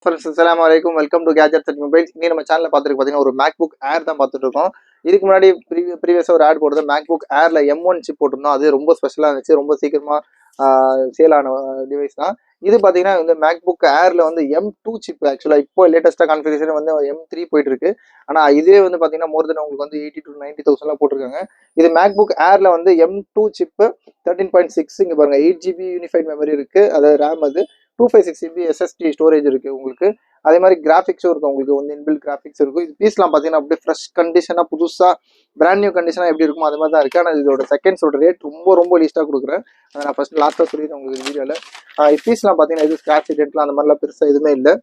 Friends அஸ்ஸலாமு அலைக்கும். Welcome to gadgets and mobiles. இன்னைக்கு நம்ம சேனலில் பார்த்துருக்கு பார்த்தீங்கன்னா ஒரு மேக்புக் ஏர் தான் பார்த்துட்டு இருக்கோம். இதுக்கு முன்னாடி ப்ரீவியஸாக ஒரு ஆட் போடுறது மேக்புக் ஏரில் M1 சிப் போட்டிருந்தோம். அது ரொம்ப ஸ்பெஷலாக இருந்துச்சு, ரொம்ப சீக்கிரமாக சேல் ஆன டிவைஸ் தான் இது. பார்த்தீங்கன்னா வந்து மேக்புக் ஏரில் வந்து M2 சிப் ஆக்சுவலாக இப்போ லேட்டஸ்ட்டாக கான்ஃபிகரேஷன் வந்து M3 போயிட்டு இருக்கு. ஆனால் இதே வந்து பார்த்தீங்கன்னா மோர் தென் உங்களுக்கு வந்து 80 to 90,000 போட்டிருக்காங்க. இது மேக்புக் ஏரில் வந்து M2 சிப்பு 13.6 இங்கே பாருங்க, 8 GB யூனிஃபைட் மெமரி இருக்கு, அதாவது ரேம். அது 256 GB SSD ஸ்டோரேஜ் இருக்கு உங்களுக்கு. அதே மாதிரி கிராஃபிக்ஸும் இருக்கும், உங்களுக்கு வந்து இன்பில்ட் கிராஃபிக்ஸ் இருக்கும். இது பீஸ்லாம் பார்த்தீங்கன்னா அப்படியே ஃப்ரெஷ் கண்டிஷனாக புதுசாக பிராண்ட் நியூ கண்டிஷனாக எப்படி இருக்கும் அது மாதிரி தான் இருக்குது. ஆனால் இதோட செகண்ட்ஸோட ரேட் ரொம்ப லீஸ்ட்டாக கொடுக்குறேன். அதை நான் ஃபர்ஸ்ட் லாஸ்ட்டாக சொல்லிடுறேன் உங்களுக்கு வீடியோவில். பீஸ்லாம் பார்த்தீங்கன்னா இது ஸ்க்ராட்ச் டென்ட்லாம் அந்த மாதிரிலாம் பெருசாக எதுவுமே இல்லை.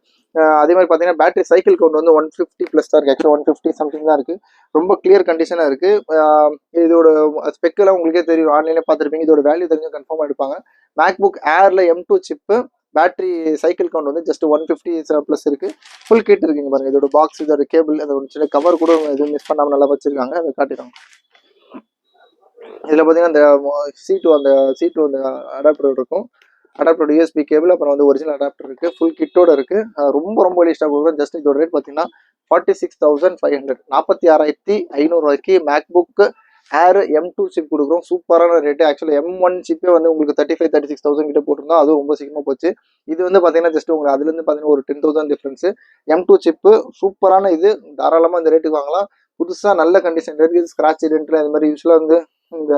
அதே மாதிரி பார்த்தீங்கன்னா பேட்டரி சைக்கிள் கவுண்ட் வந்து 150+ தான் இருக்குது. ஆக்சுவலாக 150 சம்திங் தான் இருக்குது. ரொம்ப கிளியர் கண்டிஷனாக இருக்குது. இதோட ஸ்பெக்கெல்லாம் உங்களுக்கே தெரியும், ஆன்லைனில் பார்த்துருப்பீங்க. இதோட வேல்யூ தெரிஞ்சு கன்ஃபார்மாக எடுப்பாங்க. மேக்புக் ஏரில் M2 chip, battery cycle count வந்து ஜஸ்ட் 150+ இருக்கு. ஃபுல் கிட் இருக்குங்க பாருங்க. இதோட பாக்ஸ், இதோட கேபிள், அந்த ஒரு சின்ன கவர் கூட எதுவும் மிஸ் பண்ணாமல் நல்லா வச்சிருக்காங்க. அதை காட்டிடுவாங்க. இதில் பார்த்தீங்கன்னா அந்த சீட்டு அந்த அடாப்டர் இருக்கும். அடாப்டர் USB கேபிள், அப்புறம் வந்து ஒரிஜினல் அடாப்டர் இருக்கு. ஃபுல் கிட்டோட இருக்கு. ரொம்ப லீஸ்டாக கொடுக்குறேன். ஜஸ்ட் இதோட ரேட் பார்த்தீங்கன்னா 46,500, 46,500 ரூபாய்க்கு மேக்புக் ஏர் M2 சிப் கொடுக்குறோம். சூப்பரான ரேட்டு. ஆக்சுவலாக M1 சிப்பே வந்து உங்களுக்கு 35-36,000 கிட்ட போட்டிருந்தோம். அதுவும் ரொம்ப சீக்கிரமாக போச்சு. இது வந்து பார்த்தீங்கன்னா ஜஸ்ட் உங்களுக்கு அதுலேருந்து பார்த்தீங்கன்னா ஒரு 10,000 டிஃப்ரென்ஸு. M2 சிப்பு சூப்பரான இது, தாராளமாக இந்த ரேட்டுக்கு வாங்கலாம். புதுசாக நல்ல கண்டிஷன் இருக்குது. ஸ்க்ராட்ச் டென்ட்ல அது மாதிரி யூஸ்வலாக வந்து இந்த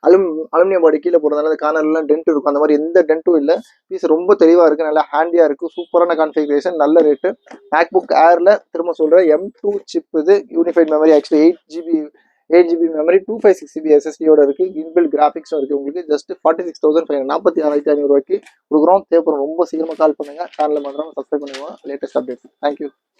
அலுமினியம் பாடி கீழே போடுறதுனால அந்த கார்னர்லாம் டென்ட் இருக்கும். அந்த மாதிரி எந்த டென்ட்டும் இல்லை. பீஸ் ரொம்ப தெளிவாக இருக்குது, நல்லா ஹேண்டியாக இருக்குது. சூப்பரான கான்ஃபிகரேஷன், நல்ல ரேட்டு. மேக்புக் ஏரில் திரும்ப சொல்கிறேன், M2 சிப். இது unified memory, actually 8 GB memory, 256 GB SSDயோட இருக்குது. இன்பில்ட் கிராஃபிக்ஸும் இருக்குது உங்களுக்கு. ஜஸ்ட் 46,500, 46,500 ரூபாய்க்கு கொடுக்குறோம். தேவைப்படும் ரொம்ப சீக்கிரமாக கால் பண்ணுங்கள். சேனலில் பண்ணுறோம், சப்ஸ்கிரைப் பண்ணுவோம். Latest updates. தேங்க்யூ.